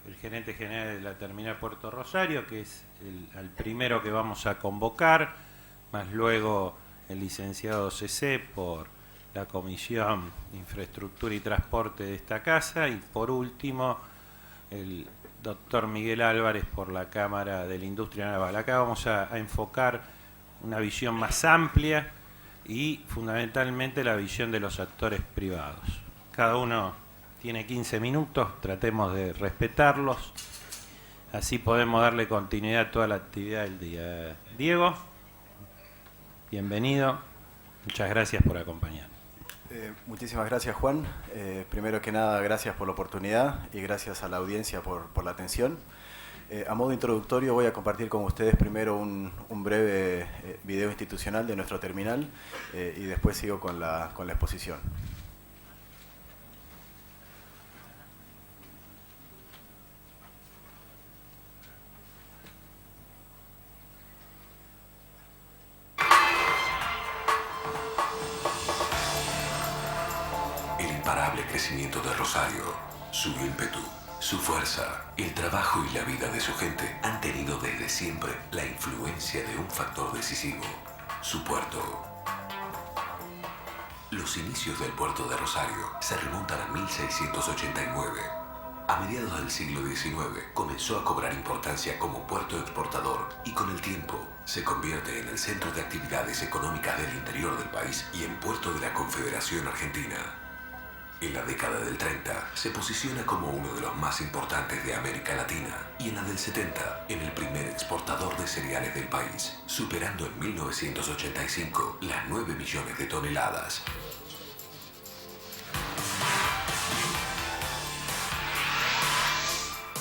el gerente general de la terminal Puerto Rosario, que es el primero que vamos a convocar, más luego el licenciado CC por la Comisión de Infraestructura y Transporte de esta casa, y por último el doctor Miguel Álvarez por la Cámara de la Industria Naval. Acá vamos a enfocar una visión más amplia y fundamentalmente la visión de los actores privados. Cada uno tiene 15 minutos, tratemos de respetarlos, así podemos darle continuidad a toda la actividad del día. Diego, bienvenido, muchas gracias por acompañarnos. Muchísimas gracias, Juan. Primero que nada, gracias por la oportunidad y gracias a la audiencia por la atención. A modo introductorio voy a compartir con ustedes primero un breve video institucional de nuestro terminal y después sigo con la exposición. El imparable crecimiento de Rosario, su ímpetu, su fuerza, el trabajo y la vida de su gente han tenido desde siempre la influencia de un factor decisivo, su puerto. Los inicios del puerto de Rosario se remontan a 1689. A mediados del siglo XIX comenzó a cobrar importancia como puerto exportador y con el tiempo se convierte en el centro de actividades económicas del interior del país y en puerto de la Confederación Argentina. En la década del 30 se posiciona como uno de los más importantes de América Latina y en la del 70 en el primer exportador de cereales del país, superando en 1985 las 9 millones de toneladas.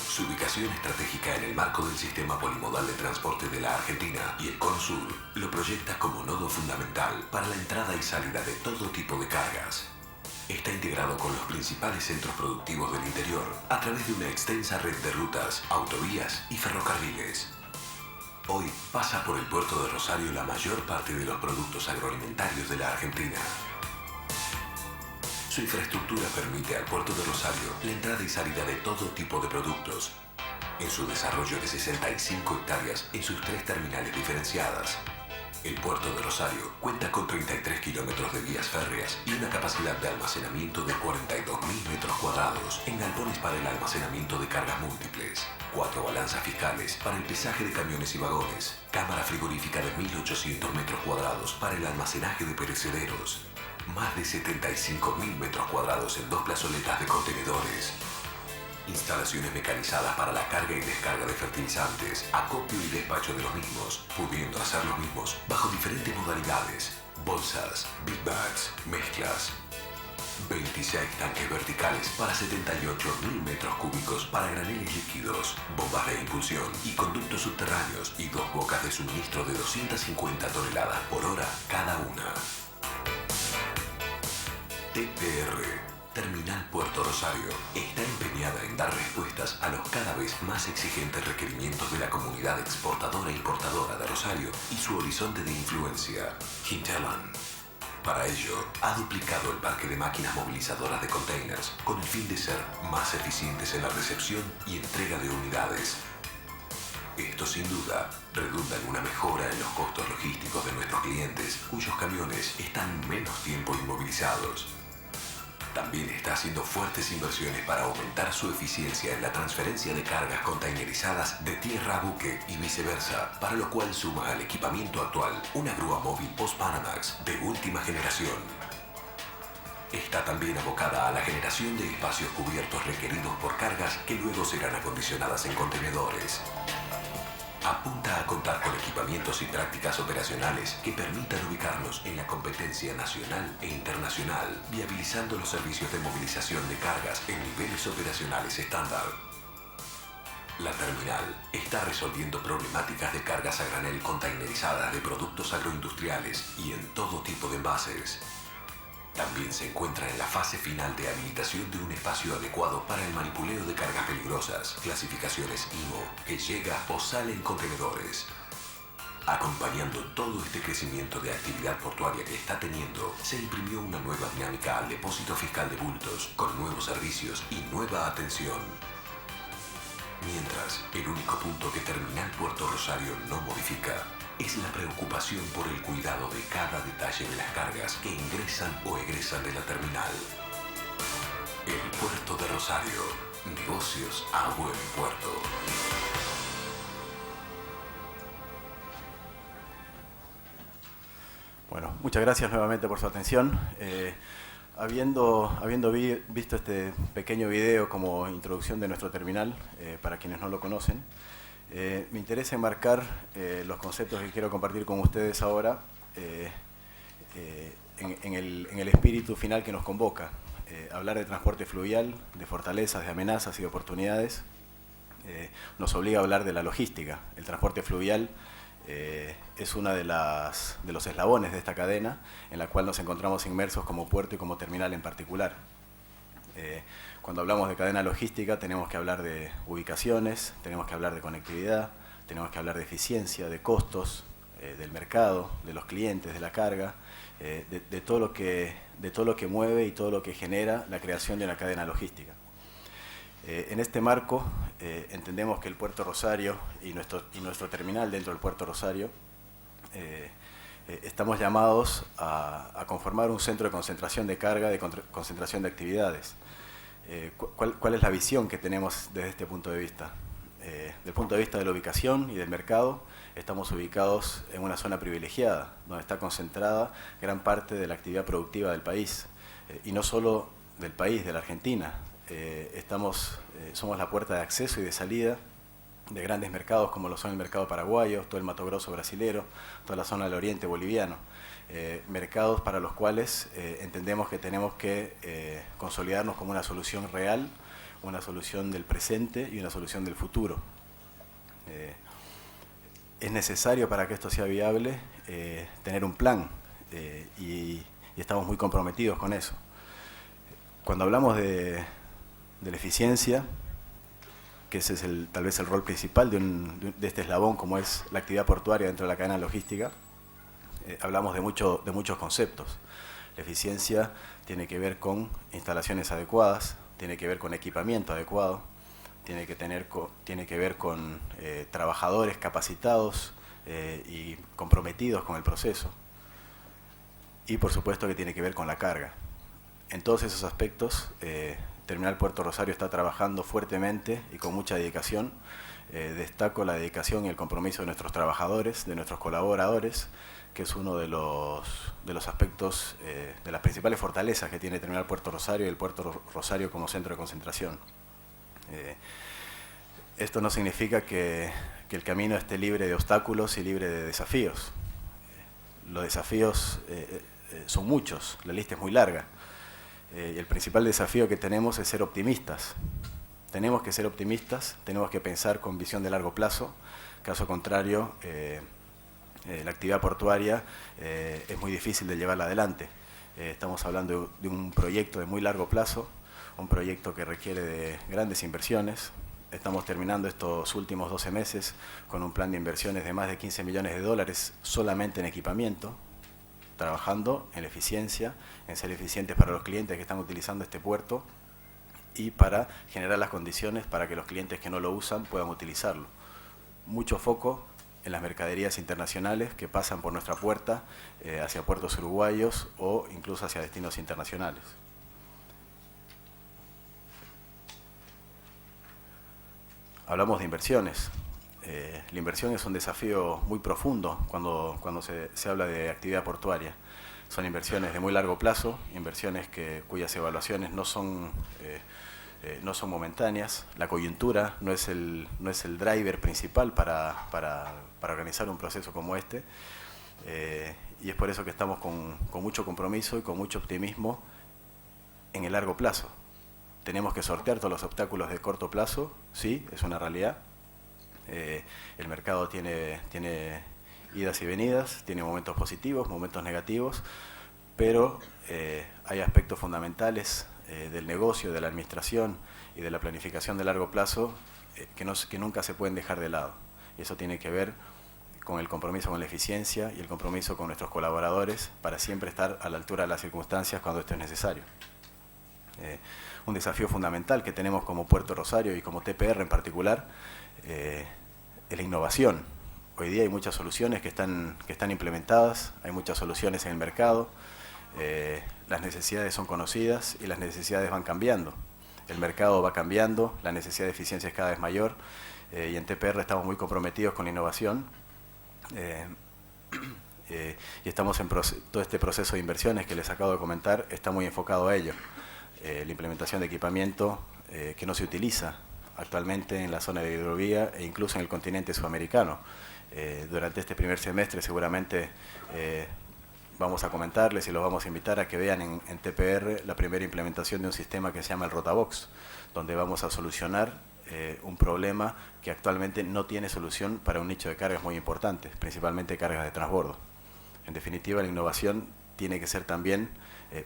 Su ubicación estratégica en el marco del sistema polimodal de transporte de la Argentina y el Cono Sur lo proyecta como nodo fundamental para la entrada y salida de todo tipo de cargas. Está integrado con los principales centros productivos del interior a través de una extensa red de rutas, autovías y ferrocarriles. Hoy pasa por el puerto de Rosario la mayor parte de los productos agroalimentarios de la Argentina. Su infraestructura permite al puerto de Rosario la entrada y salida de todo tipo de productos. En su desarrollo de 65 hectáreas en sus 3 terminales diferenciadas, el puerto de Rosario cuenta con 33 kilómetros de vías férreas y una capacidad de almacenamiento de 42.000 metros cuadrados en galpones para el almacenamiento de cargas múltiples, 4 balanzas fiscales para el pesaje de camiones y vagones, cámara frigorífica de 1.800 metros cuadrados para el almacenaje de perecederos, más de 75.000 metros cuadrados en 2 plazoletas de contenedores, instalaciones mecanizadas para la carga y descarga de fertilizantes, acopio y despacho de los mismos, pudiendo hacer los mismos bajo diferentes modalidades, bolsas, big bags, mezclas. 26 tanques verticales para 78.000 metros cúbicos para graneles líquidos, bombas de impulsión y conductos subterráneos y 2 bocas de suministro de 250 toneladas por hora cada una. TPR, Terminal Puerto Rosario, está empeñada en dar respuestas a los cada vez más exigentes requerimientos de la comunidad exportadora e importadora de Rosario y su horizonte de influencia, Hinterland. Para ello, ha duplicado el parque de máquinas movilizadoras de containers con el fin de ser más eficientes en la recepción y entrega de unidades. Esto sin duda redunda en una mejora en los costos logísticos de nuestros clientes, cuyos camiones están menos tiempo inmovilizados. También está haciendo fuertes inversiones para aumentar su eficiencia en la transferencia de cargas containerizadas de tierra a buque y viceversa, para lo cual suma al equipamiento actual una grúa móvil Post-Panamax de última generación. Está también abocada a la generación de espacios cubiertos requeridos por cargas que luego serán acondicionadas en contenedores. Apunta a contar con equipamientos y prácticas operacionales que permitan ubicarnos en la competencia nacional e internacional, viabilizando los servicios de movilización de cargas en niveles operacionales estándar. La terminal está resolviendo problemáticas de cargas a granel containerizadas de productos agroindustriales y en todo tipo de envases. También se encuentra en la fase final de habilitación de un espacio adecuado para el manipuleo de cargas peligrosas, clasificaciones IMO, que llega o sale en contenedores. Acompañando todo este crecimiento de actividad portuaria que está teniendo, se imprimió una nueva dinámica al depósito fiscal de bultos, con nuevos servicios y nueva atención. Mientras, el único punto que Terminal Puerto Rosario no modifica es la preocupación por el cuidado de cada detalle de las cargas que ingresan o egresan de la terminal. El Puerto de Rosario. Negocios a buen puerto. Bueno, muchas gracias nuevamente por su atención. Habiendo visto este pequeño video como introducción de nuestro terminal, para quienes no lo conocen, me interesa enmarcar los conceptos que quiero compartir con ustedes ahora en el espíritu final que nos convoca. Hablar de transporte fluvial, de fortalezas, de amenazas y de oportunidades, nos obliga a hablar de la logística. El transporte fluvial es uno de los eslabones de esta cadena en la cual nos encontramos inmersos como puerto y como terminal en particular. Cuando hablamos de cadena logística tenemos que hablar de ubicaciones, tenemos que hablar de conectividad, tenemos que hablar de eficiencia, de costos, del mercado, de los clientes, de la carga, de todo lo que mueve y todo lo que genera la creación de una cadena logística. En este marco entendemos que el Puerto Rosario y nuestro terminal dentro del Puerto Rosario estamos llamados a conformar un centro de concentración de carga, de concentración de actividades. ¿Cuál es la visión que tenemos desde este punto de vista? Desde el punto de vista de la ubicación y del mercado, estamos ubicados en una zona privilegiada, donde está concentrada gran parte de la actividad productiva del país, y no solo del país, de la Argentina. Somos la puerta de acceso y de salida de grandes mercados como lo son el mercado paraguayo, todo el Mato Grosso brasilero, toda la zona del oriente boliviano. Mercados para los cuales entendemos que tenemos que consolidarnos como una solución real, una solución del presente y una solución del futuro. Es necesario para que esto sea viable tener un plan y estamos muy comprometidos con eso. Cuando hablamos de la eficiencia, que ese es tal vez el rol principal de este eslabón como es la actividad portuaria dentro de la cadena logística, hablamos de muchos conceptos. La eficiencia tiene que ver con instalaciones adecuadas, tiene que ver con equipamiento adecuado, tiene que ver con trabajadores capacitados y comprometidos con el proceso, y por supuesto que tiene que ver con la carga. En todos esos aspectos, Terminal Puerto Rosario está trabajando fuertemente y con mucha dedicación. Destaco la dedicación y el compromiso de nuestros trabajadores, de nuestros colaboradores, que es uno de los aspectos, de las principales fortalezas que tiene Terminal Puerto Rosario y el Puerto Rosario como centro de concentración. Esto no significa que el camino esté libre de obstáculos y libre de desafíos. Los desafíos son muchos, la lista es muy larga. Y el principal desafío que tenemos es ser optimistas. Tenemos que ser optimistas, tenemos que pensar con visión de largo plazo. Caso contrario, la actividad portuaria es muy difícil de llevarla adelante. Estamos hablando de un proyecto de muy largo plazo, un proyecto que requiere de grandes inversiones. Estamos terminando estos últimos 12 meses con un plan de inversiones de más de 15 millones de dólares solamente en equipamiento, trabajando en la eficiencia, en ser eficientes para los clientes que están utilizando este puerto y para generar las condiciones para que los clientes que no lo usan puedan utilizarlo. Mucho foco en las mercaderías internacionales que pasan por nuestra puerta hacia puertos uruguayos o incluso hacia destinos internacionales. Hablamos de inversiones. La inversión es un desafío muy profundo cuando se habla de actividad portuaria. Son inversiones de muy largo plazo, inversiones cuyas evaluaciones no son momentáneas. La coyuntura no es el driver principal para organizar un proceso como este. Y es por eso que estamos con mucho compromiso y con mucho optimismo en el largo plazo. Tenemos que sortear todos los obstáculos de corto plazo, sí, es una realidad. El mercado tiene idas y venidas, tiene momentos positivos, momentos negativos, pero hay aspectos fundamentales del negocio, de la administración y de la planificación de largo plazo que nunca se pueden dejar de lado. Y eso tiene que ver con el compromiso con la eficiencia y el compromiso con nuestros colaboradores para siempre estar a la altura de las circunstancias cuando esto es necesario. Un desafío fundamental que tenemos como Puerto Rosario y como TPR en particular es la innovación. Hoy día hay muchas soluciones que están implementadas, hay muchas soluciones en el mercado, las necesidades son conocidas y las necesidades van cambiando. El mercado va cambiando, la necesidad de eficiencia es cada vez mayor y en TPR estamos muy comprometidos con la innovación y estamos en todo este proceso de inversiones que les acabo de comentar, está muy enfocado a ello. La implementación de equipamiento que no se utiliza actualmente en la zona de hidrovía e incluso en el continente sudamericano. Durante este primer semestre seguramente vamos a comentarles y los vamos a invitar a que vean en TPR la primera implementación de un sistema que se llama el Rotabox, donde vamos a solucionar un problema que actualmente no tiene solución para un nicho de cargas muy importantes, principalmente cargas de transbordo. En definitiva, la innovación tiene que ser también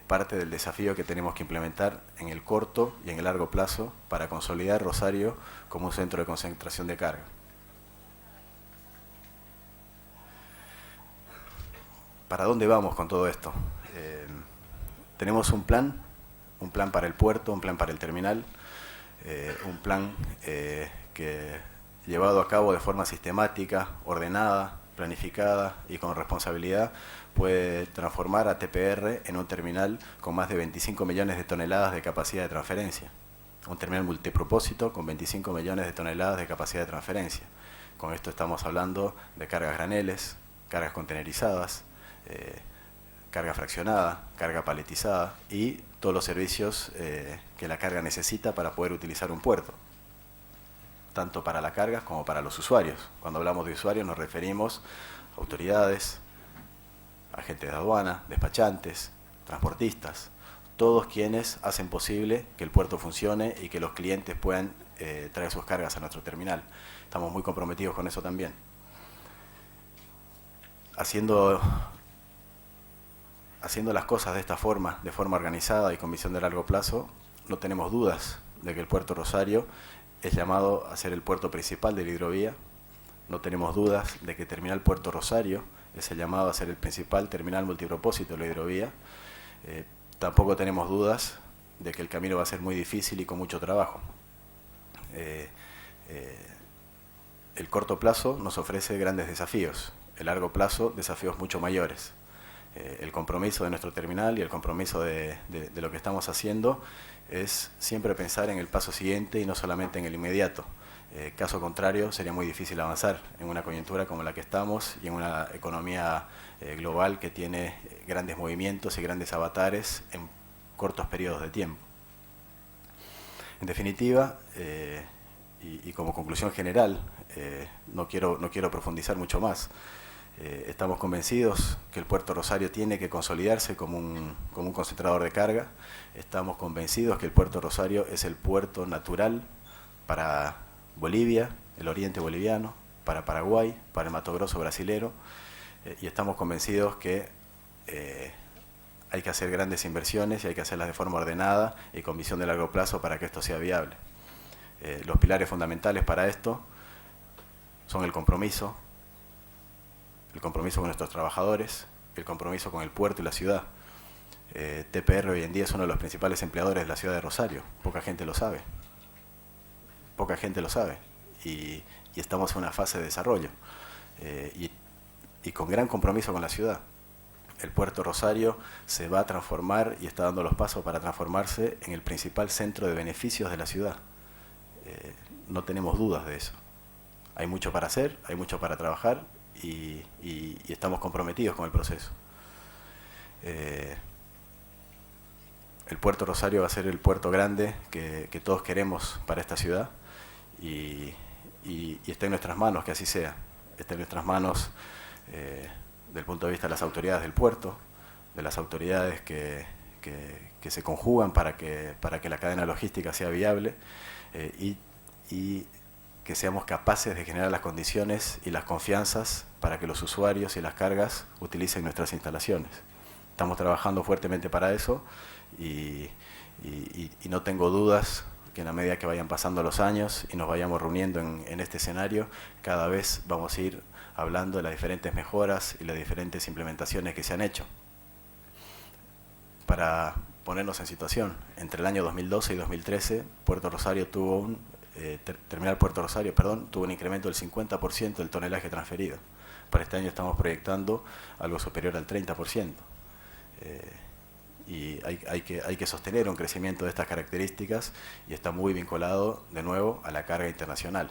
parte del desafío que tenemos que implementar en el corto y en el largo plazo para consolidar Rosario como un centro de concentración de carga. ¿Para dónde vamos con todo esto? Tenemos un plan para el puerto, un plan para el terminal, un plan que llevado a cabo de forma sistemática, ordenada, planificada y con responsabilidad puede transformar a TPR en un terminal con más de 25 millones de toneladas de capacidad de transferencia. Un terminal multipropósito con 25 millones de toneladas de capacidad de transferencia. Con esto estamos hablando de cargas graneles, cargas contenerizadas, carga fraccionada, carga paletizada y todos los servicios que la carga necesita para poder utilizar un puerto, tanto para la carga como para los usuarios. Cuando hablamos de usuarios nos referimos a autoridades, agentes de aduana, despachantes, transportistas, todos quienes hacen posible que el puerto funcione y que los clientes puedan traer sus cargas a nuestro terminal. Estamos muy comprometidos con eso también. Haciendo las cosas de esta forma, de forma organizada y con visión de largo plazo, no tenemos dudas de que el Puerto Rosario es llamado a ser el puerto principal de la hidrovía. No tenemos dudas de que Terminal Puerto Rosario es el llamado a ser el principal terminal multipropósito de la hidrovía. Tampoco tenemos dudas de que el camino va a ser muy difícil y con mucho trabajo. El corto plazo nos ofrece grandes desafíos, el largo plazo desafíos mucho mayores. El compromiso de nuestro terminal y el compromiso de lo que estamos haciendo es siempre pensar en el paso siguiente y no solamente en el inmediato. Caso contrario, sería muy difícil avanzar en una coyuntura como la que estamos y en una economía global que tiene grandes movimientos y grandes avatares en cortos periodos de tiempo. En definitiva, y como conclusión general, no quiero profundizar mucho más. Estamos convencidos que el Puerto Rosario tiene que consolidarse como un concentrador de carga. Estamos convencidos que el Puerto Rosario es el puerto natural para Bolivia, el oriente boliviano, para Paraguay, para el Mato Grosso brasilero, y estamos convencidos que hay que hacer grandes inversiones y hay que hacerlas de forma ordenada y con visión de largo plazo para que esto sea viable. Los pilares fundamentales para esto son el compromiso con nuestros trabajadores, el compromiso con el puerto y la ciudad. TPR hoy en día es uno de los principales empleadores de la ciudad de Rosario, poca gente lo sabe, y estamos en una fase de desarrollo y con gran compromiso con la ciudad. El Puerto Rosario se va a transformar y está dando los pasos para transformarse en el principal centro de beneficios de la ciudad. No tenemos dudas de eso. Hay mucho para hacer, hay mucho para trabajar y estamos comprometidos con el proceso. El Puerto Rosario va a ser el puerto grande que todos queremos para esta ciudad y está en nuestras manos que así sea. Está en nuestras manos desde el punto de vista de las autoridades del puerto, de las autoridades que se conjugan para que la cadena logística sea viable y que seamos capaces de generar las condiciones y las confianzas para que los usuarios y las cargas utilicen nuestras instalaciones. Estamos trabajando fuertemente para eso y no tengo dudas que en la medida que vayan pasando los años y nos vayamos reuniendo en este escenario, cada vez vamos a ir hablando de las diferentes mejoras y las diferentes implementaciones que se han hecho. Para ponernos en situación. Entre el año 2012 y 2013, Puerto Rosario tuvo Terminal Puerto Rosario, tuvo un incremento del 50% del tonelaje transferido. Para este año estamos proyectando algo superior al 30%. Y hay que sostener un crecimiento de estas características y está muy vinculado, de nuevo, a la carga internacional.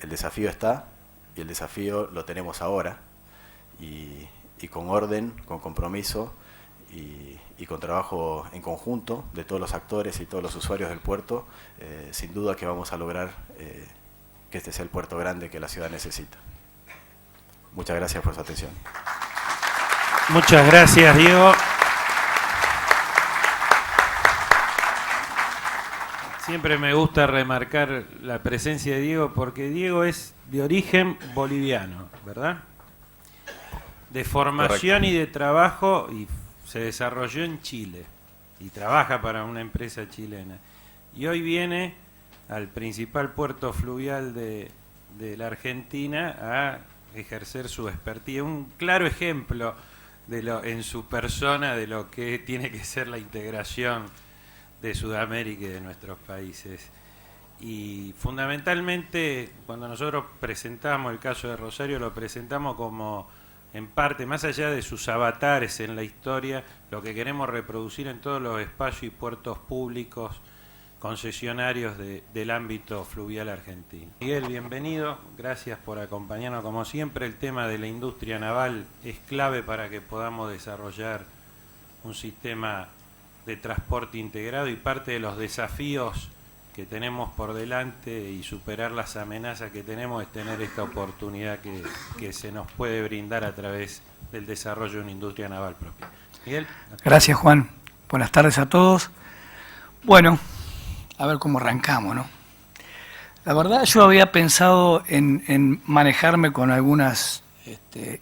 El desafío está, y el desafío lo tenemos ahora, y con orden, con compromiso y con trabajo en conjunto de todos los actores y todos los usuarios del puerto, sin duda que vamos a lograr que este sea el puerto grande que la ciudad necesita. Muchas gracias por su atención. Muchas gracias, Diego. Siempre me gusta remarcar la presencia de Diego porque Diego es de origen boliviano, ¿verdad? De formación. Correcto. Y de trabajo, y se desarrolló en Chile y trabaja para una empresa chilena. Y hoy viene al principal puerto fluvial de la Argentina a ejercer su expertise. Un claro ejemplo en su persona de lo que tiene que ser la integración de Sudamérica y de nuestros países. Y fundamentalmente, cuando nosotros presentamos el caso de Rosario, lo presentamos como, en parte, más allá de sus avatares en la historia, lo que queremos reproducir en todos los espacios y puertos públicos concesionarios del ámbito fluvial argentino. Miguel, bienvenido, gracias por acompañarnos como siempre. El tema de la industria naval es clave para que podamos desarrollar un sistema de transporte integrado, y parte de los desafíos que tenemos por delante y superar las amenazas que tenemos es tener esta oportunidad que se nos puede brindar a través del desarrollo de una industria naval propia. Miguel. Gracias, Juan. Buenas tardes a todos. Bueno, a ver cómo arrancamos, ¿no? La verdad, yo había pensado en manejarme con algunas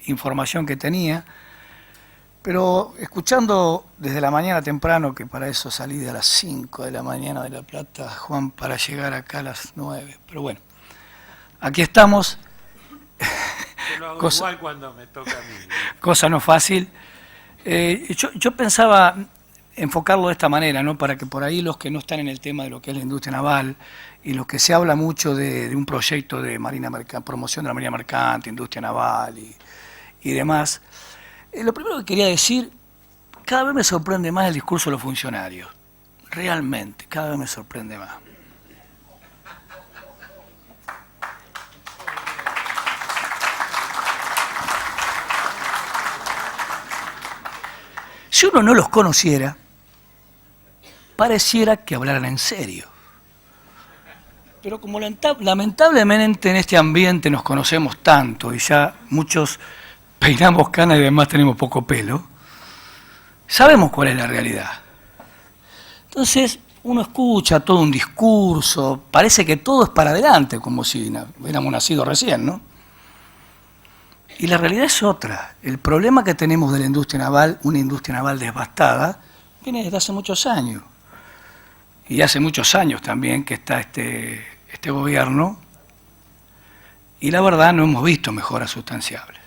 información que tenía, pero escuchando desde la mañana temprano, que para eso salí de las 5 de la mañana de La Plata, Juan, para llegar acá a las 9. Pero bueno, aquí estamos. Yo lo hago igual cuando me toca a mí. Cosa no fácil. Yo pensaba enfocarlo de esta manera, ¿no? Para que por ahí los que no están en el tema de lo que es la industria naval y los que se habla mucho de un proyecto de marina mercante, promoción de la marina mercante, industria naval y demás, lo primero que quería decir, cada vez me sorprende más el discurso de los funcionarios. Realmente, cada vez me sorprende más. Si uno no los conociera, pareciera que hablaran en serio. Pero como lamentablemente en este ambiente nos conocemos tanto y ya muchos peinamos canas y además tenemos poco pelo, sabemos cuál es la realidad. Entonces uno escucha todo un discurso, parece que todo es para adelante, como si hubiéramos nacido recién, ¿no? Y la realidad es otra. El problema que tenemos de la industria naval, una industria naval devastada, viene desde hace muchos años. Y hace muchos años también que está este gobierno, y la verdad no hemos visto mejoras sustanciables.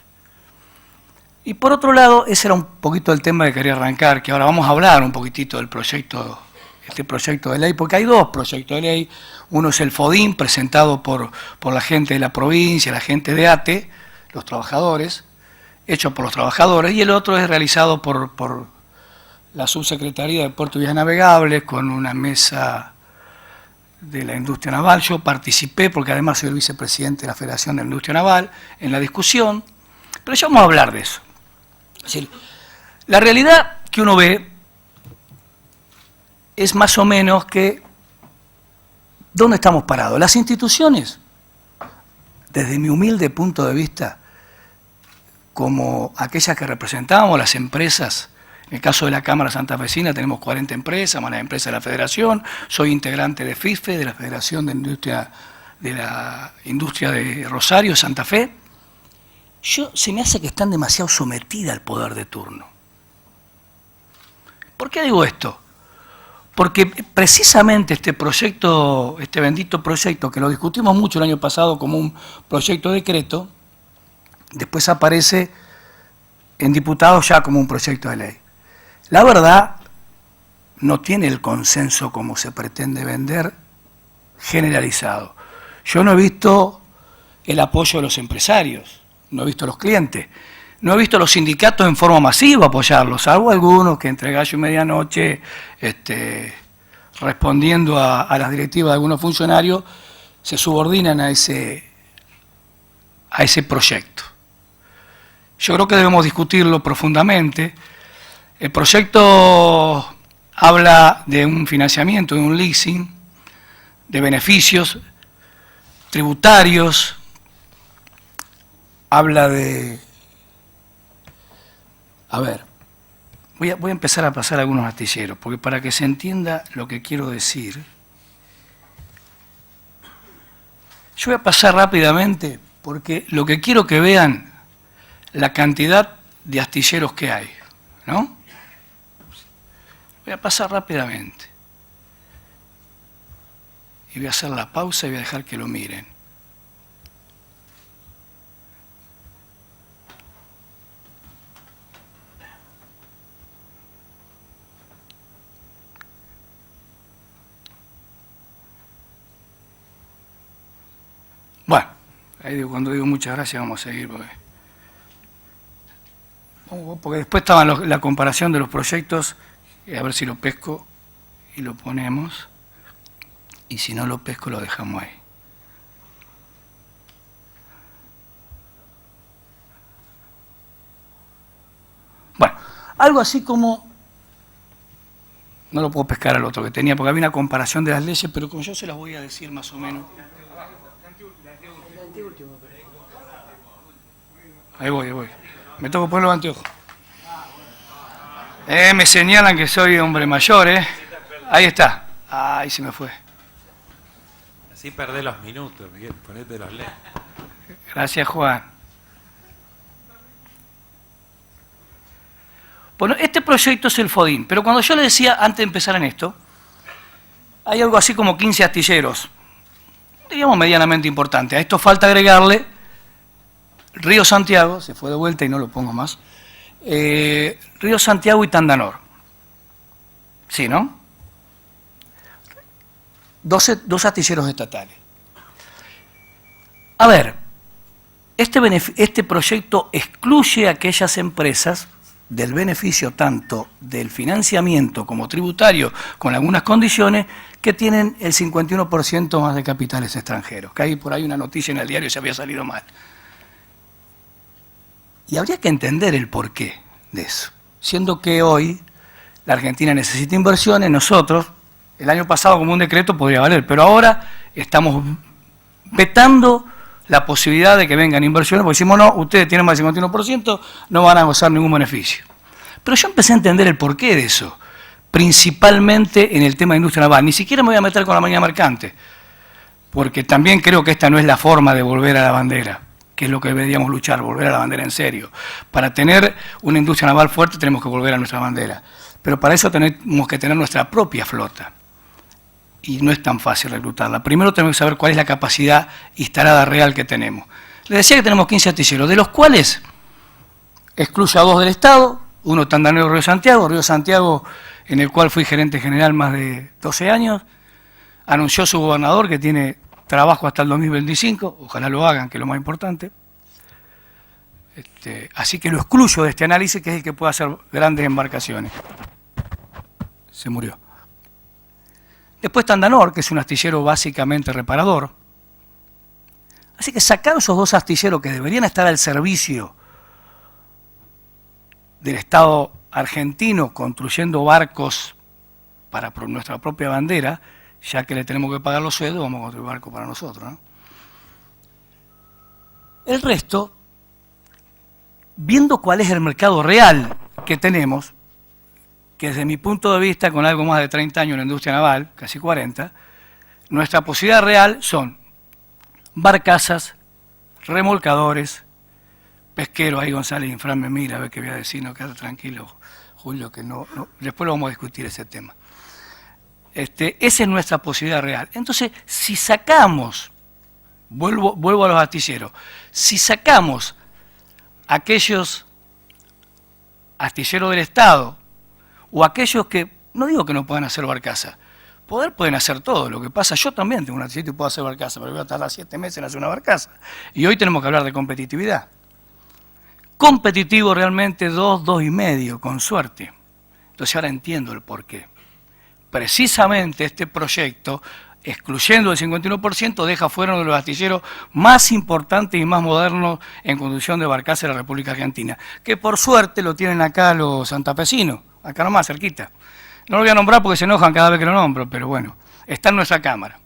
Y por otro lado, ese era un poquito el tema que quería arrancar, que ahora vamos a hablar un poquitito del proyecto, este proyecto de ley, porque hay dos proyectos de ley. Uno es el FODIM, presentado por la gente de la provincia, la gente de ATE, los trabajadores, hecho por los trabajadores, y el otro es realizado por la Subsecretaría de Puertos y Vías Navegables, con una mesa de la industria naval. Yo participé, porque además soy el vicepresidente de la Federación de la Industria Naval, en la discusión, pero ya vamos a hablar de eso. Es decir, la realidad que uno ve es más o menos que ¿dónde estamos parados? Las instituciones, desde mi humilde punto de vista, como aquellas que representamos, las empresas. En el caso de la Cámara Santafesina tenemos 40 empresas, más las empresas de la Federación. Soy integrante de FIFE, de la Federación de la Industria de Rosario, Santa Fe. Se me hace que están demasiado sometidas al poder de turno. ¿Por qué digo esto? Porque precisamente este proyecto, este bendito proyecto, que lo discutimos mucho el año pasado como un proyecto de decreto, después aparece en diputados ya como un proyecto de ley. la verdad no tiene el consenso como se pretende vender generalizado. Yo no he visto el apoyo de los empresarios, no he visto a los clientes, no he visto a los sindicatos en forma masiva apoyarlos, salvo algunos que entre gallo y medianoche, respondiendo a las directivas de algunos funcionarios, se subordinan a ese proyecto. Yo creo que debemos discutirlo profundamente. El proyecto habla de un financiamiento, de un leasing, de beneficios tributarios, habla de... A ver, voy a empezar a pasar algunos astilleros, porque para que se entienda lo que quiero decir, yo voy a pasar rápidamente, porque lo que quiero que vean la cantidad de astilleros que hay, ¿no? Voy a pasar rápidamente. Y voy a hacer la pausa y voy a dejar que lo miren. Bueno, ahí digo, cuando digo muchas gracias vamos a seguir, porque después estaba la comparación de los proyectos, a ver si lo pesco y lo ponemos, y si no lo pesco lo dejamos ahí. Bueno, algo así como, no lo puedo pescar al otro que tenía, porque había una comparación de las leyes, pero como yo se las voy a decir más o menos. Ahí voy. Me tengo que poner los anteojos. Me señalan que soy hombre mayor, ¿eh? Ahí está. Ahí se me fue. Así perdés los minutos, Miguel, ponete los lentes. Gracias, Juan. Bueno, este proyecto es el FODIN, pero cuando yo le decía, antes de empezar en esto, hay algo así como 15 astilleros, digamos medianamente importante. A esto falta agregarle Río Santiago, se fue de vuelta y no lo pongo más, Río Santiago y Tandanor. ¿Sí, no? Dos astilleros estatales. A ver, este proyecto excluye a aquellas empresas del beneficio tanto del financiamiento como tributario, con algunas condiciones, que tienen el 51% más de capitales extranjeros. Que hay por ahí una noticia en el diario y se había salido mal. Y habría que entender el porqué de eso. Siendo que hoy la Argentina necesita inversiones, nosotros, el año pasado como un decreto podría valer, pero ahora estamos vetando la posibilidad de que vengan inversiones, porque decimos, no, ustedes tienen más del 51%, no van a gozar ningún beneficio. Pero yo empecé a entender el porqué de eso, principalmente en el tema de industria naval. Ni siquiera me voy a meter con la marina mercante, porque también creo que esta no es la forma de volver a la bandera, que es lo que deberíamos luchar, volver a la bandera en serio. Para tener una industria naval fuerte tenemos que volver a nuestra bandera, pero para eso tenemos que tener nuestra propia flota. Y no es tan fácil reclutarla. Primero tenemos que saber cuál es la capacidad instalada real que tenemos. Les decía que tenemos 15 astilleros, de los cuales excluyo a 2 del Estado, uno Tandanero y Río Santiago, en el cual fui gerente general más de 12 años, anunció su gobernador que tiene trabajo hasta el 2025, ojalá lo hagan, que es lo más importante. Así que lo excluyo de este análisis, que es el que puede hacer grandes embarcaciones. Se murió. Después Tandanor, que es un astillero básicamente reparador. Así que sacar esos 2 astilleros que deberían estar al servicio del Estado argentino construyendo barcos para nuestra propia bandera, ya que le tenemos que pagar los sueldos, vamos a construir barcos para nosotros, ¿no? El resto, viendo cuál es el mercado real que tenemos, que desde mi punto de vista, con algo más de 30 años en la industria naval, casi 40, nuestra posibilidad real son barcazas, remolcadores, pesqueros. Ahí González Infran me mira, a ver qué voy a decir, no, quédate tranquilo, Julio, que no, después lo vamos a discutir ese tema. Esa es nuestra posibilidad real. Entonces, si sacamos, vuelvo a los astilleros, si sacamos aquellos astilleros del Estado, o aquellos que, no digo que no puedan hacer barcaza, pueden hacer todo. Lo que pasa, yo también tengo una sitio y puedo hacer barcaza, pero voy a tardar 7 meses en hacer una barcaza. Y hoy tenemos que hablar de competitividad. Competitivo realmente 2, 2,5, con suerte. Entonces ahora entiendo el porqué. Precisamente este proyecto, excluyendo el 51%, deja fuera uno de los astilleros más importantes y más modernos en conducción de barcaza de la República Argentina, que por suerte lo tienen acá los santafesinos, acá nomás, cerquita. No lo voy a nombrar porque se enojan cada vez que lo nombro, pero bueno, está en nuestra Cámara.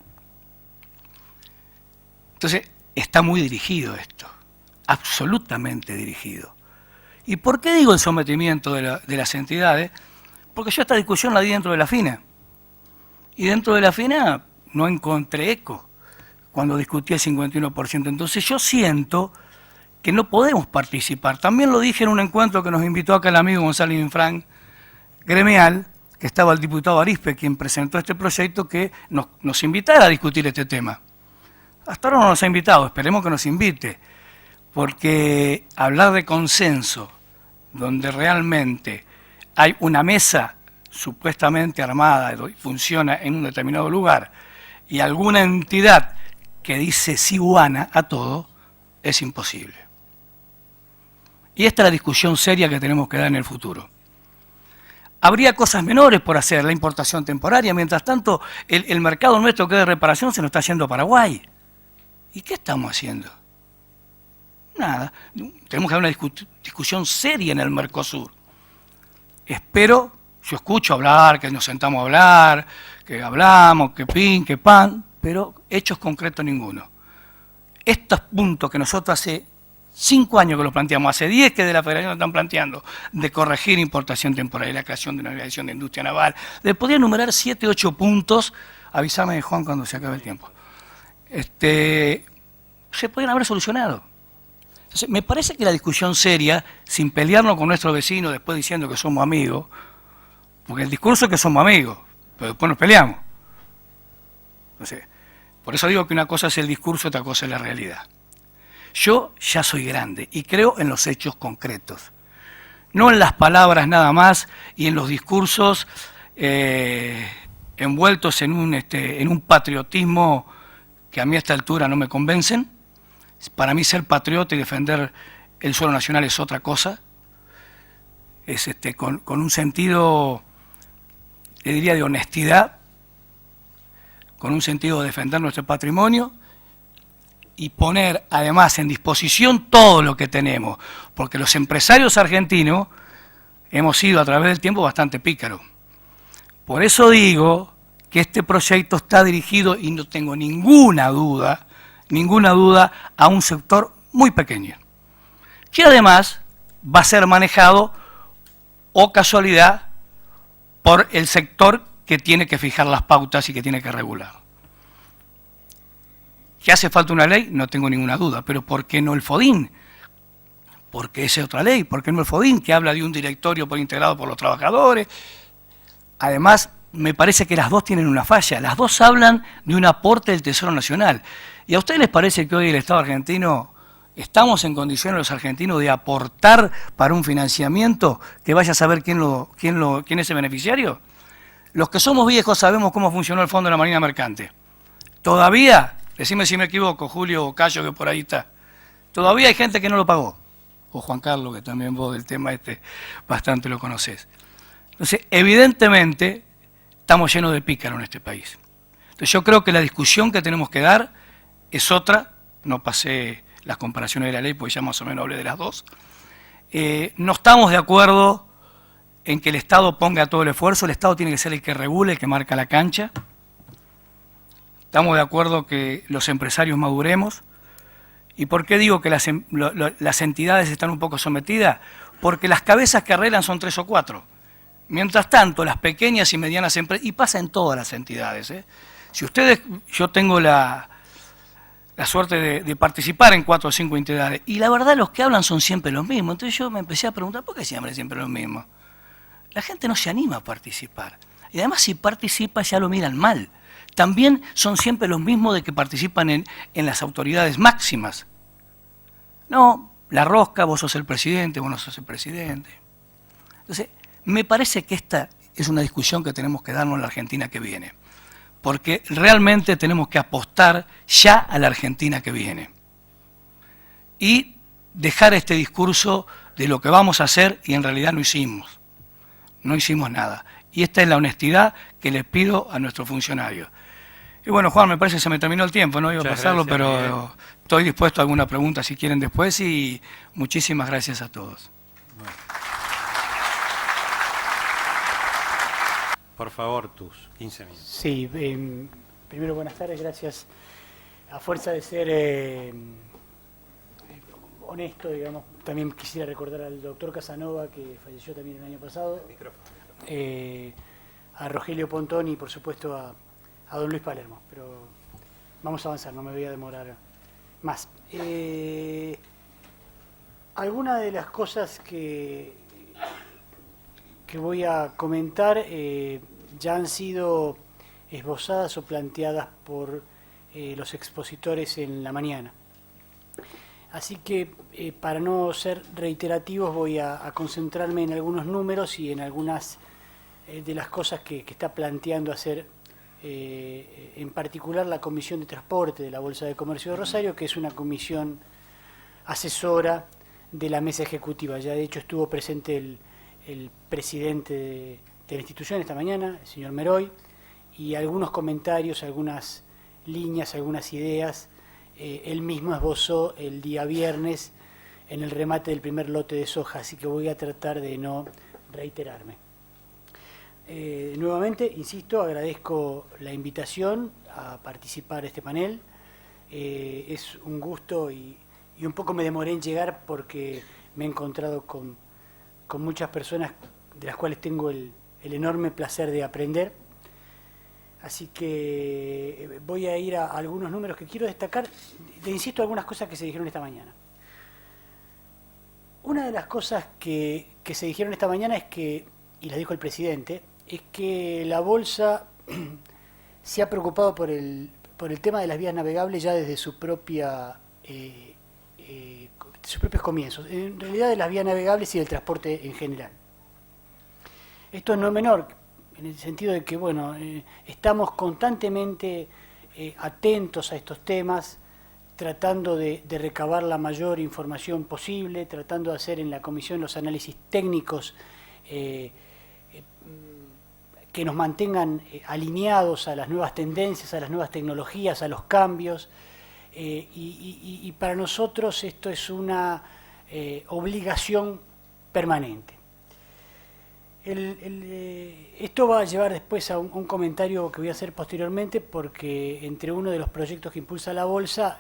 Entonces, está muy dirigido esto, absolutamente dirigido. ¿Y por qué digo el sometimiento de las entidades? Porque yo esta discusión la di dentro de la FINA. Y dentro de la FINA no encontré eco cuando discutí el 51%. Entonces yo siento que no podemos participar. También lo dije en un encuentro que nos invitó acá el amigo Gonzalo Infran, gremial, que estaba el diputado Arispe, quien presentó este proyecto, que nos invitara a discutir este tema. Hasta ahora no nos ha invitado, esperemos que nos invite, porque hablar de consenso, donde realmente hay una mesa supuestamente armada y funciona en un determinado lugar, y alguna entidad que dice sí guana a todo, es imposible. Y esta es la discusión seria que tenemos que dar en el futuro. Habría cosas menores por hacer, la importación temporaria, mientras tanto el mercado nuestro que es de reparación se nos está yendo a Paraguay. ¿Y qué estamos haciendo? Nada, tenemos que haber una discusión seria en el Mercosur. Espero, yo escucho hablar, que nos sentamos a hablar, que hablamos, que pin, que pan, pero hechos concretos ninguno. Estos puntos que nosotros hace 5 años que los planteamos, hace 10 que de la Federación están planteando, de corregir importación temporal y la creación de una organización de industria naval, de poder enumerar 7, 8 puntos, avísame Juan cuando se acabe el tiempo, se podrían haber solucionado. Entonces, me parece que la discusión seria, sin pelearnos con nuestros vecinos, después diciendo que somos amigos, porque el discurso es que somos amigos, pero después nos peleamos. Entonces, por eso digo que una cosa es el discurso, otra cosa es la realidad. Yo ya soy grande y creo en los hechos concretos, no en las palabras nada más y en los discursos envueltos en un patriotismo que a mí a esta altura no me convencen. Para mí ser patriota y defender el suelo nacional es otra cosa, es con un sentido, te diría, de honestidad, con un sentido de defender nuestro patrimonio y poner además en disposición todo lo que tenemos, porque los empresarios argentinos hemos sido a través del tiempo bastante pícaros. Por eso digo que este proyecto está dirigido, y no tengo ninguna duda, a un sector muy pequeño, que además va a ser manejado, o casualidad, por el sector que tiene que fijar las pautas y que tiene que regular. ¿Que hace falta una ley? No tengo ninguna duda, pero ¿por qué no el FODIN? ¿Por qué esa otra ley? ¿Por qué no el FODIN, que habla de un directorio integrado por los trabajadores? Además, me parece que las dos tienen una falla, las dos hablan de un aporte del Tesoro Nacional. ¿Y a ustedes les parece que hoy el Estado argentino, estamos en condiciones los argentinos de aportar para un financiamiento que vaya a saber quién es el beneficiario? Los que somos viejos sabemos cómo funcionó el Fondo de la Marina Mercante. Todavía, decime si me equivoco, Julio o Cayo, que por ahí está, todavía hay gente que no lo pagó. O Juan Carlos, que también vos del tema bastante lo conocés. Entonces, evidentemente, estamos llenos de pícaros en este país. Entonces, yo creo que la discusión que tenemos que dar es otra. No pasé las comparaciones de la ley, porque ya más o menos hablé de las dos. No estamos de acuerdo en que el Estado ponga todo el esfuerzo. El Estado tiene que ser el que regule, el que marca la cancha. Estamos de acuerdo que los empresarios maduremos. ¿Y por qué digo que las entidades están un poco sometidas? Porque las cabezas que arreglan son 3 o 4. Mientras tanto, las pequeñas y medianas empresas, y pasa en todas las entidades, Si ustedes, yo tengo la suerte de participar en 4 o 5 entidades, y la verdad los que hablan son siempre los mismos. Entonces yo me empecé a preguntar, ¿por qué siempre los mismos? La gente no se anima a participar. Y además si participa ya lo miran mal. También son siempre los mismos de que participan en las autoridades máximas. No, la rosca, vos sos el presidente, vos no sos el presidente. Entonces, Me parece que esta es una discusión que tenemos que darnos en la Argentina que viene, porque realmente tenemos que apostar ya a la Argentina que viene y dejar este discurso de lo que vamos a hacer y en realidad no hicimos nada. Y esta es la honestidad que les pido a nuestros funcionarios. Y bueno, Juan, me parece que se me terminó el tiempo, no iba a pasarlo, gracias, pero Miguel. estoy dispuesto a alguna pregunta si quieren después y muchísimas gracias a todos. Por favor, tus 15 minutos. Sí, primero buenas tardes, gracias. A fuerza de ser honesto, digamos, también quisiera recordar al doctor Casanova, que falleció también el año pasado, a Rogelio Pontoni y por supuesto a don Luis Palermo, pero vamos a avanzar, no me voy a demorar más. Algunas de las cosas que voy a comentar ya han sido esbozadas o planteadas por los expositores en la mañana. Así que para no ser reiterativos voy a concentrarme en algunos números y en algunas de las cosas que está planteando hacer en particular la Comisión de Transporte de la Bolsa de Comercio de Rosario, que es una comisión asesora de la mesa ejecutiva. Ya de hecho estuvo presente el presidente de la institución esta mañana, el señor Meroy, y algunos comentarios, algunas líneas, algunas ideas, él mismo esbozó el día viernes en el remate del primer lote de soja, así que voy a tratar de no reiterarme. Nuevamente, insisto, agradezco la invitación a participar de este panel. Es un gusto y un poco me demoré en llegar porque me he encontrado con muchas personas de las cuales tengo el enorme placer de aprender. Así que voy a ir a algunos números que quiero destacar. Insisto, algunas cosas que se dijeron esta mañana. Una de las cosas que se dijeron esta mañana es que, y las dijo el presidente, es que la Bolsa se ha preocupado por el tema de las vías navegables ya desde sus propios comienzos. En realidad de las vías navegables y del transporte en general. Esto no es menor, en el sentido de que, bueno, estamos constantemente atentos a estos temas, tratando de recabar la mayor información posible, tratando de hacer en la comisión los análisis técnicos que nos mantengan alineados a las nuevas tendencias, a las nuevas tecnologías, a los cambios, y para nosotros esto es una obligación permanente. Esto va a llevar después a un comentario que voy a hacer posteriormente, porque entre uno de los proyectos que impulsa la Bolsa,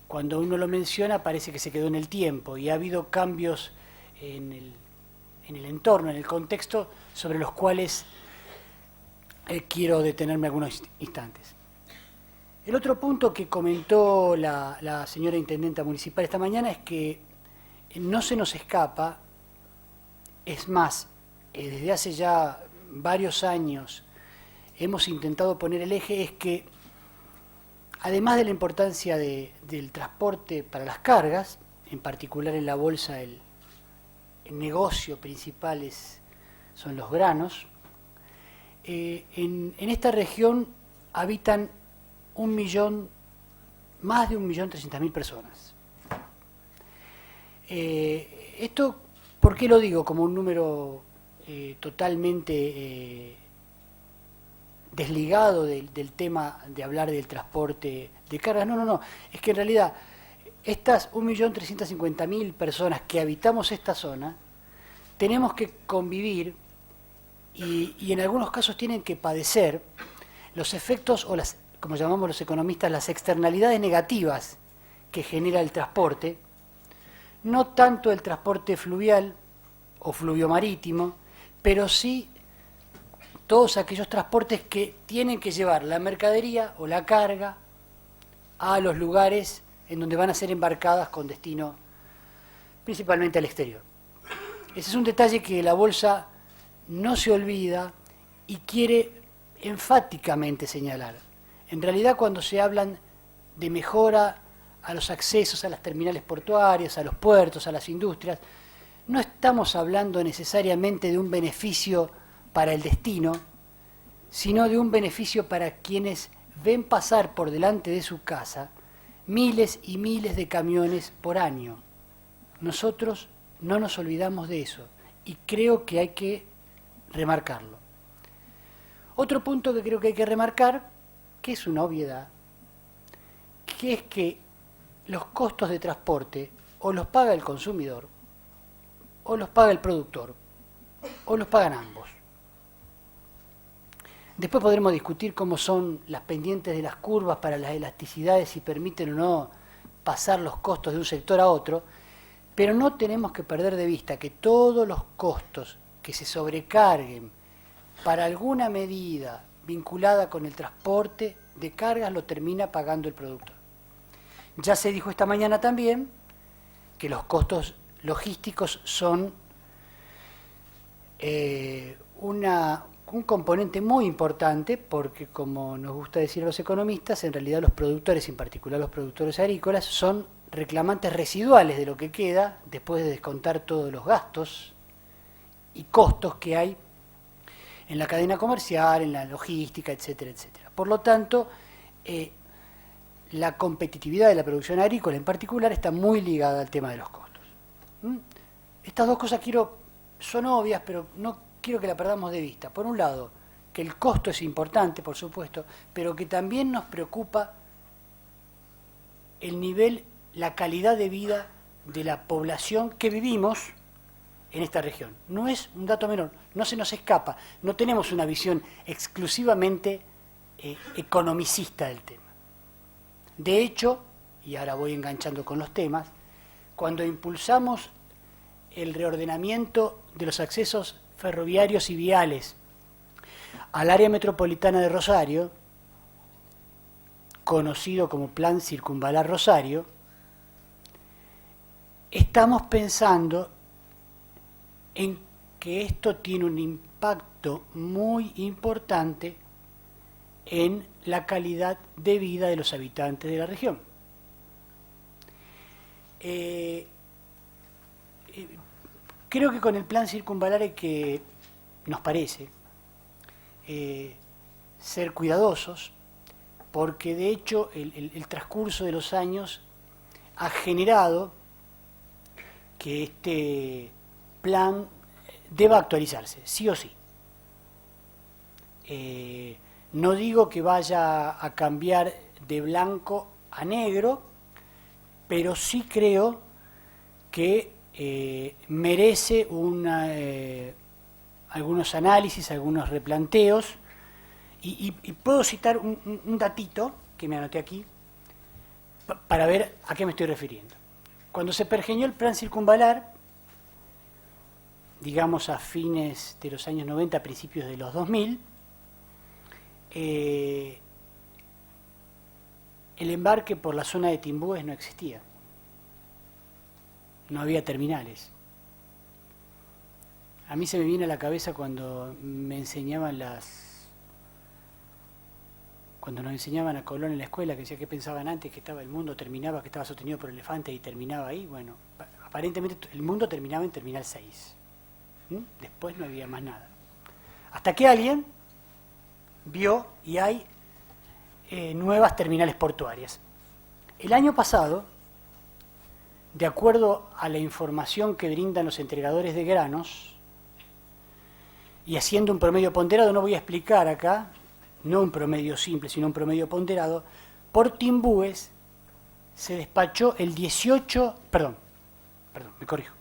cuando uno lo menciona parece que se quedó en el tiempo y ha habido cambios en el entorno, en el contexto, sobre los cuales quiero detenerme algunos instantes. El otro punto que comentó la señora intendenta municipal esta mañana es que no se nos escapa. Es más, desde hace ya varios años hemos intentado poner el eje, es que además de la importancia del transporte para las cargas, en particular en la Bolsa el negocio principal son los granos, en esta región habitan más de 1.300.000 personas. Esto, ¿por qué lo digo como un número totalmente desligado del tema de hablar del transporte de cargas? No. Es que en realidad estas 1.350.000 personas que habitamos esta zona tenemos que convivir y en algunos casos tienen que padecer los efectos o las, como llamamos los economistas, las externalidades negativas que genera el transporte. No tanto el transporte fluvial o fluviomarítimo, pero sí todos aquellos transportes que tienen que llevar la mercadería o la carga a los lugares en donde van a ser embarcadas con destino principalmente al exterior. Ese es un detalle que la Bolsa no se olvida y quiere enfáticamente señalar. En realidad, cuando se hablan de mejora a los accesos a las terminales portuarias, a los puertos, a las industrias, no estamos hablando necesariamente de un beneficio para el destino, sino de un beneficio para quienes ven pasar por delante de su casa miles y miles de camiones por año. Nosotros no nos olvidamos de eso y creo que hay que remarcarlo. Otro punto que creo que hay que remarcar, que es una obviedad, que es que los costos de transporte o los paga el consumidor, o los paga el productor, o los pagan ambos. Después podremos discutir cómo son las pendientes de las curvas para las elasticidades, si permiten o no pasar los costos de un sector a otro, pero no tenemos que perder de vista que todos los costos que se sobrecarguen para alguna medida vinculada con el transporte de cargas lo termina pagando el productor. Ya se dijo esta mañana también que los costos logísticos son un componente muy importante porque, como nos gusta decir a los economistas, en realidad los productores, en particular los productores agrícolas, son reclamantes residuales de lo que queda después de descontar todos los gastos y costos que hay en la cadena comercial, en la logística, etcétera, etcétera. Por lo tanto, la competitividad de la producción agrícola en particular está muy ligada al tema de los costos. Estas dos cosas son obvias, pero no quiero que la perdamos de vista. Por un lado, que el costo es importante, por supuesto, pero que también nos preocupa el nivel, la calidad de vida de la población que vivimos en esta región. No es un dato menor, no se nos escapa, no tenemos una visión exclusivamente economicista del tema. De hecho, y ahora voy enganchando con los temas, cuando impulsamos el reordenamiento de los accesos ferroviarios y viales al área metropolitana de Rosario, conocido como Plan Circunvalar Rosario, estamos pensando en que esto tiene un impacto muy importante en la calidad de vida de los habitantes de la región. Creo que con el plan circunvalar hay que, nos parece, ser cuidadosos, porque de hecho el transcurso de los años ha generado que este plan deba actualizarse, sí o sí. No digo que vaya a cambiar de blanco a negro, pero sí creo que merece algunos análisis, algunos replanteos, y puedo citar un datito que me anoté aquí para ver a qué me estoy refiriendo. Cuando se pergeñó el plan circunvalar, digamos a fines de los años 90, a principios de los 2000, el embarque por la zona de Timbúes no existía. No había terminales. A mí se me viene a la cabeza cuando me enseñaban cuando nos enseñaban a Colón en la escuela, que decía que pensaban antes, que el mundo terminaba, que estaba sostenido por elefantes y terminaba ahí. Bueno, aparentemente el mundo terminaba en Terminal 6. Después no había más nada. Hasta que alguien vio y hay nuevas terminales portuarias. El año pasado, de acuerdo a la información que brindan los entregadores de granos, y haciendo un promedio ponderado, no voy a explicar acá, no un promedio simple, sino un promedio ponderado, por Timbúes se despachó el 18, perdón, me corrijo,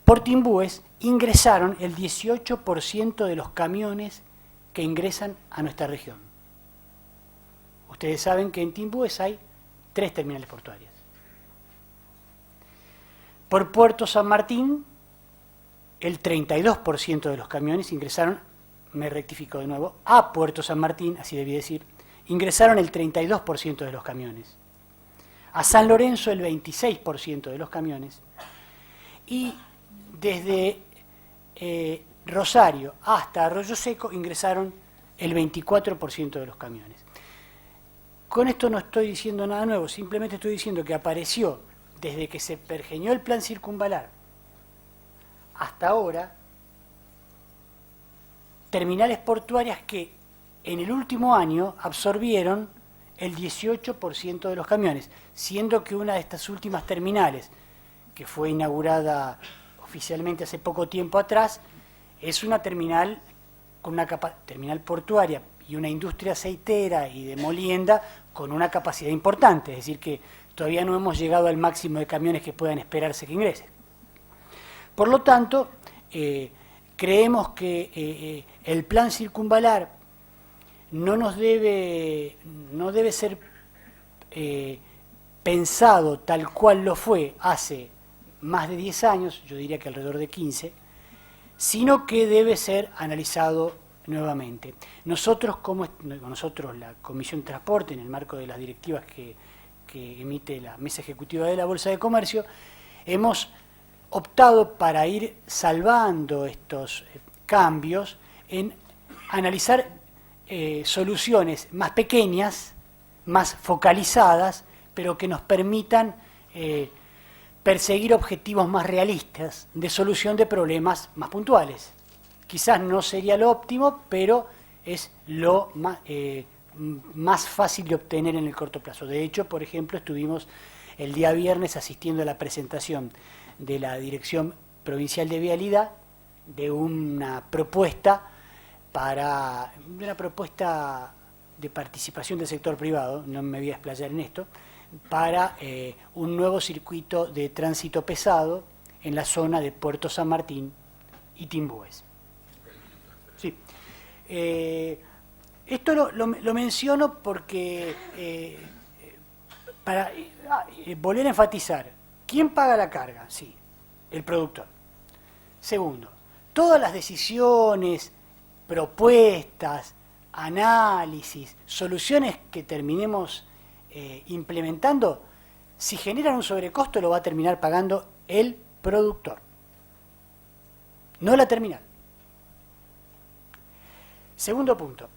por Timbúes ingresaron el 18% de los camiones que ingresan a nuestra región. Ustedes saben que en Timbúes hay 3 terminales portuarias. Por Puerto San Martín, el 32% de los camiones ingresaron, me rectifico de nuevo, a Puerto San Martín, así debí decir, ingresaron el 32% de los camiones. A San Lorenzo el 26% de los camiones. Y desde Rosario hasta Arroyo Seco ingresaron el 24% de los camiones. Con esto no estoy diciendo nada nuevo, simplemente estoy diciendo que apareció desde que se pergeñó el plan circunvalar hasta ahora terminales portuarias que en el último año absorbieron el 18% de los camiones, siendo que una de estas últimas terminales, que fue inaugurada oficialmente hace poco tiempo atrás, es una terminal con una terminal portuaria y una industria aceitera y de molienda con una capacidad importante, es decir que todavía no hemos llegado al máximo de camiones que puedan esperarse que ingresen. Por lo tanto, creemos que el plan circunvalar no debe ser pensado tal cual lo fue hace más de 10 años, yo diría que alrededor de 15, sino que debe ser analizado nuevamente. Nosotros, la Comisión de Transporte, en el marco de las directivas que emite la Mesa Ejecutiva de la Bolsa de Comercio, hemos optado para ir salvando estos cambios en analizar soluciones más pequeñas, más focalizadas, pero que nos permitan perseguir objetivos más realistas de solución de problemas más puntuales. Quizás no sería lo óptimo, pero es lo más fácil de obtener en el corto plazo. De hecho, por ejemplo, estuvimos el día viernes asistiendo a la presentación de la Dirección Provincial de Vialidad de una propuesta de participación del sector privado, no me voy a explayar en esto, para un nuevo circuito de tránsito pesado en la zona de Puerto San Martín y Timbúes. Sí. Esto lo menciono porque para volver a enfatizar, ¿quién paga la carga? Sí, el productor. Segundo, todas las decisiones, propuestas, análisis, soluciones que terminemos implementando, si generan un sobrecosto lo va a terminar pagando el productor, no la terminal. Segundo punto,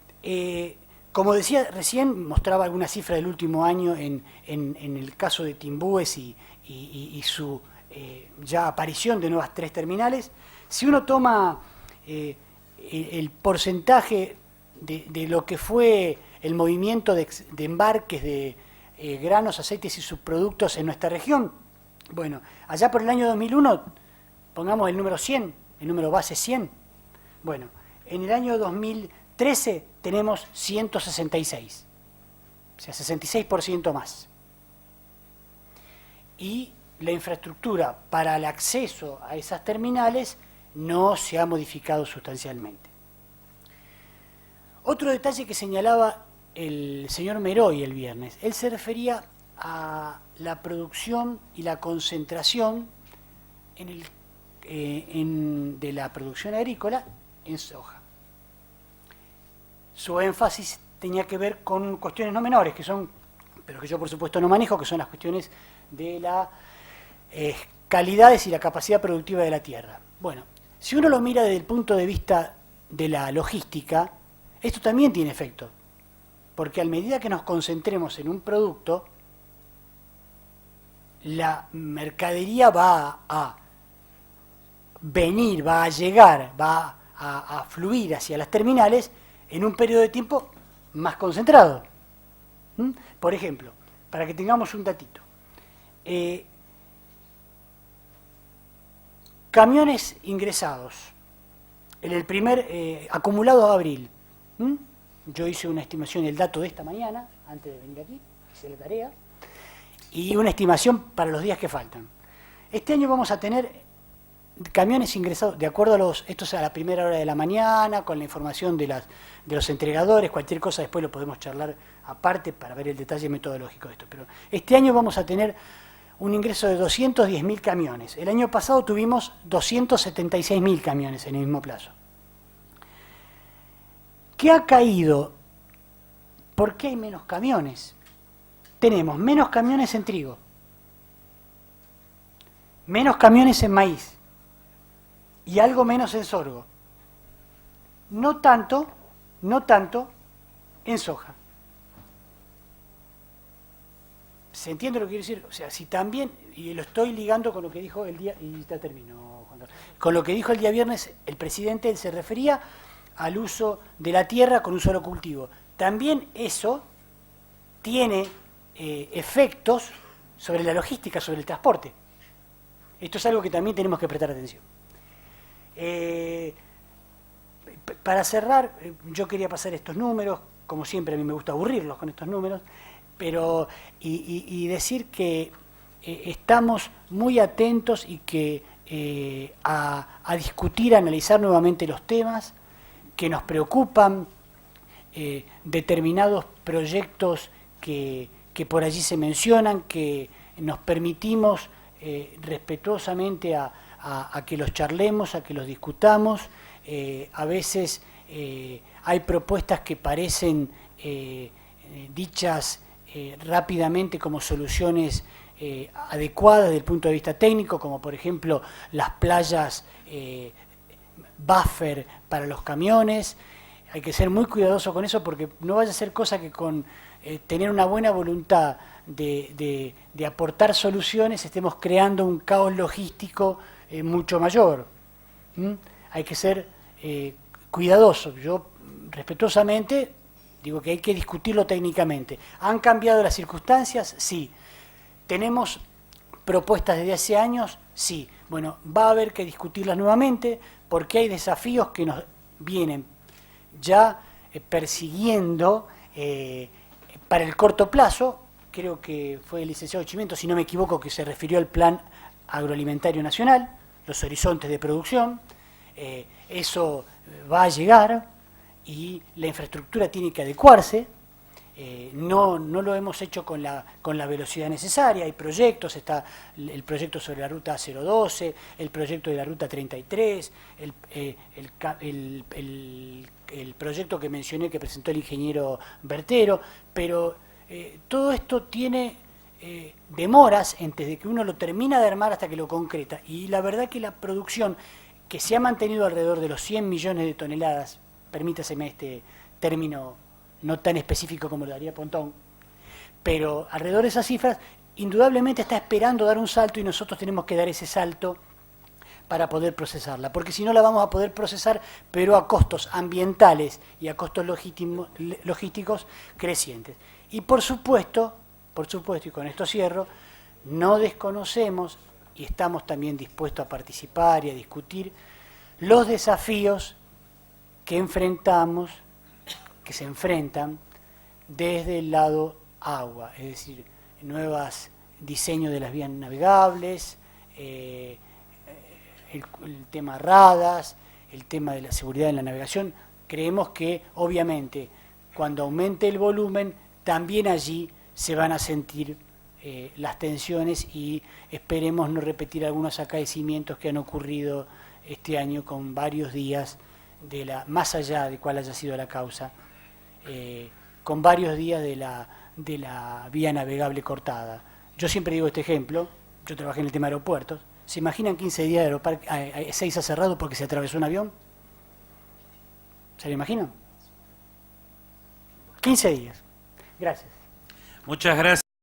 como decía recién, mostraba alguna cifra del último año en el caso de Timbúes y su ya aparición de nuevas 3 terminales. Si uno toma el porcentaje de lo que fue el movimiento de embarques de granos, aceites y subproductos en nuestra región, bueno, allá por el año 2001, pongamos el número 100, el número base 100, bueno, en el año 2013 tenemos 166, o sea, 66% más. Y la infraestructura para el acceso a esas terminales no se ha modificado sustancialmente. Otro detalle que señalaba el señor Meroy el viernes, él se refería a la producción y la concentración de la producción agrícola en soja. Su énfasis tenía que ver con cuestiones no menores, pero que yo por supuesto no manejo, que son las cuestiones de las calidades y la capacidad productiva de la tierra. Bueno, si uno lo mira desde el punto de vista de la logística, esto también tiene efecto, porque a medida que nos concentremos en un producto, la mercadería va a venir, va a llegar, va a fluir hacia las terminales en un periodo de tiempo más concentrado. Por ejemplo, para que tengamos un datito, camiones ingresados en el primer acumulado a abril. Yo hice una estimación, el dato de esta mañana, antes de venir aquí, hice la tarea, y una estimación para los días que faltan. Este año vamos a tener camiones ingresados, de acuerdo a esto es a la primera hora de la mañana, con la información de los entregadores, cualquier cosa después lo podemos charlar aparte para ver el detalle metodológico de esto. Pero este año vamos a tener un ingreso de 210.000 camiones. El año pasado tuvimos 276.000 camiones en el mismo plazo. ¿Qué ha caído? ¿Por qué hay menos camiones? Tenemos menos camiones en trigo, menos camiones en maíz y algo menos en sorgo. No tanto en soja. ¿Se entiende lo que quiero decir? O sea, si también, y lo estoy ligando con lo que dijo el día, y ya termino, Juan. Con lo que dijo el día viernes el presidente, él se refería al uso de la tierra con un solo cultivo. También eso tiene efectos sobre la logística, sobre el transporte. Esto es algo que también tenemos que prestar atención. Para cerrar, yo quería pasar estos números, como siempre a mí me gusta aburrirlos con estos números, pero y decir que estamos muy atentos y que a discutir, a analizar nuevamente los temas que nos preocupan, determinados proyectos que por allí se mencionan, que nos permitimos respetuosamente a que los charlemos, a que los discutamos. A veces hay propuestas que parecen dichas rápidamente como soluciones adecuadas desde el punto de vista técnico, como por ejemplo las playas buffer para los camiones. Hay que ser muy cuidadoso con eso porque no vaya a ser cosa que con tener una buena voluntad de aportar soluciones estemos creando un caos logístico mucho mayor. Hay que ser cuidadoso. Yo respetuosamente digo que hay que discutirlo técnicamente. ¿Han cambiado las circunstancias? Sí. ¿Tenemos propuestas desde hace años? Sí. Bueno, va a haber que discutirlas nuevamente porque hay desafíos que nos vienen ya persiguiendo para el corto plazo. Creo que fue el licenciado Chimento, si no me equivoco, que se refirió al Plan Agroalimentario Nacional, los horizontes de producción. Eso va a llegar y la infraestructura tiene que adecuarse. No lo hemos hecho con la velocidad necesaria. Hay proyectos, está el proyecto sobre la ruta 012, el proyecto de la ruta 33, el proyecto que mencioné que presentó el ingeniero Bertero, pero todo esto tiene demoras desde que uno lo termina de armar hasta que lo concreta. Y la verdad que la producción, que se ha mantenido alrededor de los 100 millones de toneladas, permítaseme este término no tan específico como lo daría Pontón, pero alrededor de esas cifras, indudablemente está esperando dar un salto y nosotros tenemos que dar ese salto para poder procesarla, porque si no la vamos a poder procesar, pero a costos ambientales y a costos logísticos crecientes. Y por supuesto, y con esto cierro, no desconocemos y estamos también dispuestos a participar y a discutir los desafíos que enfrentamos, que se enfrentan desde el lado agua, es decir, nuevos diseños de las vías navegables, el tema radas, el tema de la seguridad en la navegación. Creemos que obviamente cuando aumente el volumen también allí se van a sentir las tensiones y esperemos no repetir algunos acaecimientos que han ocurrido este año con varios días más allá de cuál haya sido la causa, con varios días de la vía navegable cortada. Yo siempre digo este ejemplo, yo trabajé en el tema de aeropuertos. ¿Se imaginan 15 días de aeroparque, Ezeiza cerrado porque se atravesó un avión? ¿Se lo imaginan? 15 días. Gracias. Muchas gracias.